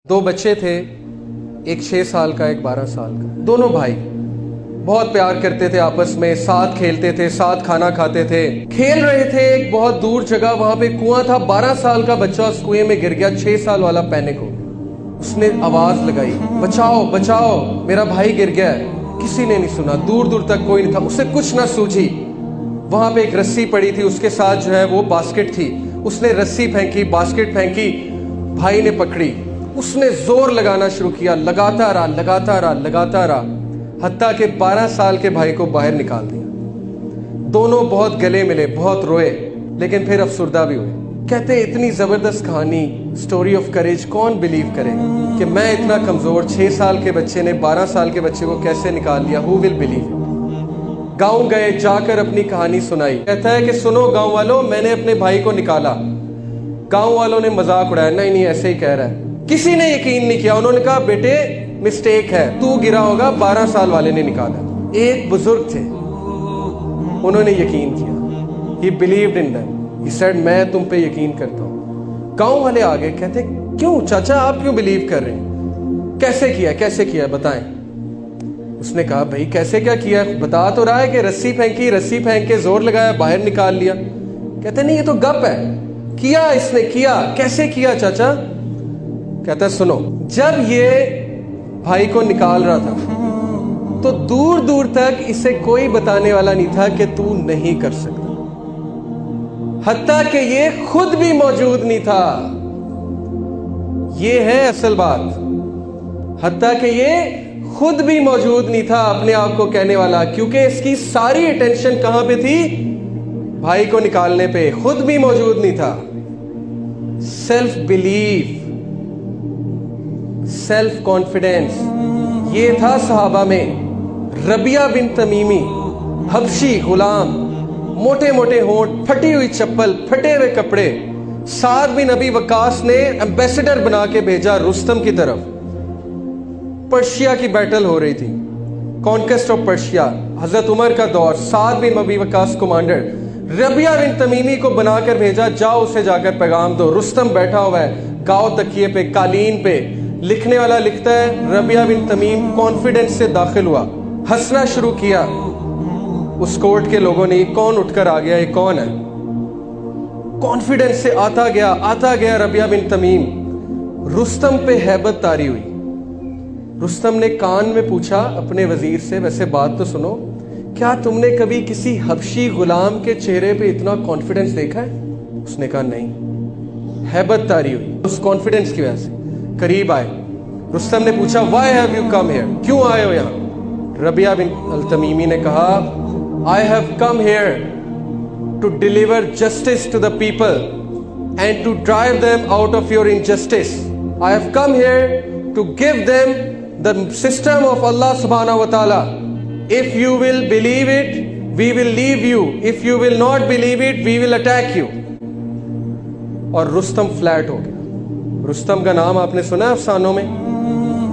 دو بچے تھے، ایک 6 سال کا ایک 12 سال کا. دونوں بھائی بہت پیار کرتے تھے، آپس میں ساتھ کھیلتے تھے، ساتھ کھانا کھاتے تھے. کھیل رہے تھے ایک بہت دور جگہ، وہاں پہ کنواں تھا. 12 سال کا بچہ اس کنویں میں گر گیا. 6 سال والا پینک ہو گیا. اس نے آواز لگائی، بچاؤ بچاؤ میرا بھائی گر گیا ہے. کسی نے نہیں سنا، دور دور تک کوئی نہیں تھا. اسے کچھ نہ سوجھی. وہاں پہ ایک رسی پڑی تھی، اس کے ساتھ جو ہے وہ باسکٹ تھی. اس نے رسی پھینکی، باسکٹ پھینکی، بھائی نے پکڑی. اس نے زور لگانا شروع کیا، لگاتا رہا حتیٰ کہ 12 سال کے بھائی کو باہر نکال دیا. دونوں بہت گلے ملے، بہت روئے، لیکن پھر افسردہ بھی ہوئے. کہتے اتنی زبردست کہانی، سٹوری آف کریج، کون بلیو کرے کہ میں اتنا کمزور 6 سال کے بچے نے 12 سال کے بچے کو کیسے نکال لیا. ہو ول بلیو. گاؤں گئے، جا کر اپنی کہانی سنائی. کہتا ہے کہ سنو گاؤں والوں، میں نے اپنے بھائی کو نکالا. گاؤں والوں نے مذاق اڑایا، نہیں ایسے ہی کہہ رہا ہے. کسی نے یقین نہیں کیا. انہوں نے کہا بیٹے مسٹیک ہے، تو گرا ہوگا، 12 سال والے نے نکالا. ایک بزرگ تھے، انہوں نے یقین کیا. He believed in them. He said میں تم پہ یقین کرتا ہوں. گاؤں والے آگے کہتے کیوں چاچا آپ کیوں بلیو کر رہے ہیں؟ کیسے کیا بتائیں. اس نے کہا بھائی کیسے کیا کیا؟ بتا تو رہا ہے کہ رسی پھینکی، رسی پھینک کے زور لگایا، باہر نکال لیا. کہتے نہیں یہ تو گپ ہے. کیا اس نے کیا، کیسے کیا چاچا؟ کہتا ہے سنو، جب یہ بھائی کو نکال رہا تھا تو دور دور تک اسے کوئی بتانے والا نہیں تھا کہ تو نہیں کر سکتا. حتیٰ کہ یہ خود بھی موجود نہیں تھا. یہ ہے اصل بات. حتیٰ کہ یہ خود بھی موجود نہیں تھا اپنے آپ کو کہنے والا، کیونکہ اس کی ساری اٹینشن کہاں پہ تھی؟ بھائی کو نکالنے پہ. خود بھی موجود نہیں تھا. سیلف بلیف، سیلف کانفیڈنس، یہ تھا صحابہ میں. ربیہ بن تمیمی، حبشی غلام، موٹے موٹے ہونٹ، پھٹی ہوئی چپل، پھٹے ہوئے کپڑے. سعد بن ابی وقاص نے ایمبیسڈر بنا کے بھیجا رستم کی طرف. پرشیا کی بیٹل ہو رہی تھی، کانکسٹ آف پرشیا، حضرت عمر کا دور. سعد بن ابی وقاص کمانڈر، ربیہ بن تمیمی کو بنا کر بھیجا، جاؤ اسے جا کر پیغام دو. رستم بیٹھا ہوا ہے گاؤ تکیے پہ، قالین پہ. لکھنے والا لکھتا ہے ربیہ بن تمیم کانفیڈنس سے داخل ہوا، ہنسنا شروع کیا. اس کورٹ کے لوگوں نے یہ کون اٹھ کر آ گیا، یہ کون ہے؟ کانفیڈنس سے آتا گیا ربیہ بن تمیم. رستم پہ ہیبت طاری ہوئی. رستم نے کان میں پوچھا اپنے وزیر سے، ویسے بات تو سنو، کیا تم نے کبھی کسی حبشی غلام کے چہرے پہ اتنا کانفیڈنس دیکھا ہے؟ اس نے کہا نہیں. ہیبت طاری ہوئی اس کانفیڈنس کی وجہ سے. قریب آئے. رستم نے پوچھا why have you come here, کیوں آئے ہو یہاں؟ ربیہ بن التمیمی نے کہا I have come here to deliver justice to the people and to drive them out of your injustice. I have come here to give them the system of اللہ سبحانہ و تعالی. If you will believe it, we will leave you. If you will not believe it, we will attack you. اور Rustam flat ہو گیا. رستم کا نام آپ نے سنا افسانوں میں؟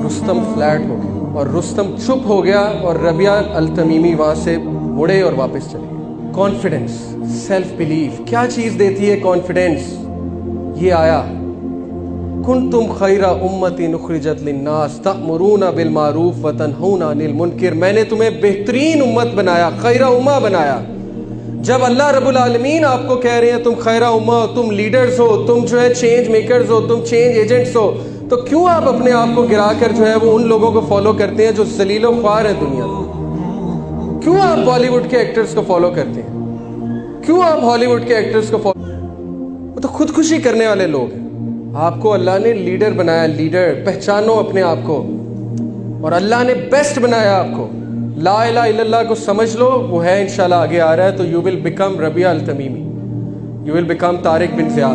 رستم فلیٹ ہو گیا اور رستم چپ ہو گیا، اور ربیہ التمیمی وہاں سے مڑے اور واپس چلے گئے. کانفیڈنس، سیلف بلیف، کیا چیز دیتی ہے کانفیڈنس؟ یہ آیا کنتم خیر امت اخرجت للناس تأمرون بالمعروف وتنہون عن المنکر. میں نے تمہیں بہترین امت بنایا، خیر امہ بنایا. جب اللہ رب العالمین آپ کو کہہ رہے ہیں تم خیر امہ، تم لیڈرز ہو، تم جو ہے چینج میکرز ہو، تم چینج ایجنٹس ہو، تو کیوں آپ اپنے آپ کو گرا کر جو ہے وہ ان لوگوں کو فالو کرتے ہیں جو ذلیل و خوار ہیں دنیا میں؟ کیوں آپ بالی ووڈ کے ایکٹرز کو فالو کرتے ہیں؟ کیوں آپ ہالی ووڈ کے ایکٹرز کو فالو؟ وہ تو خودکشی کرنے والے لوگ ہیں. آپ کو اللہ نے لیڈر بنایا. لیڈر پہچانو اپنے آپ کو، اور اللہ نے بیسٹ بنایا آپ کو. لا الہ الا اللہ کو سمجھ لو، وہ ہے انشاءاللہ آگے آ رہا ہے. تو you will become Rabiah al Tamimi, you will become Tariq bin زیاد.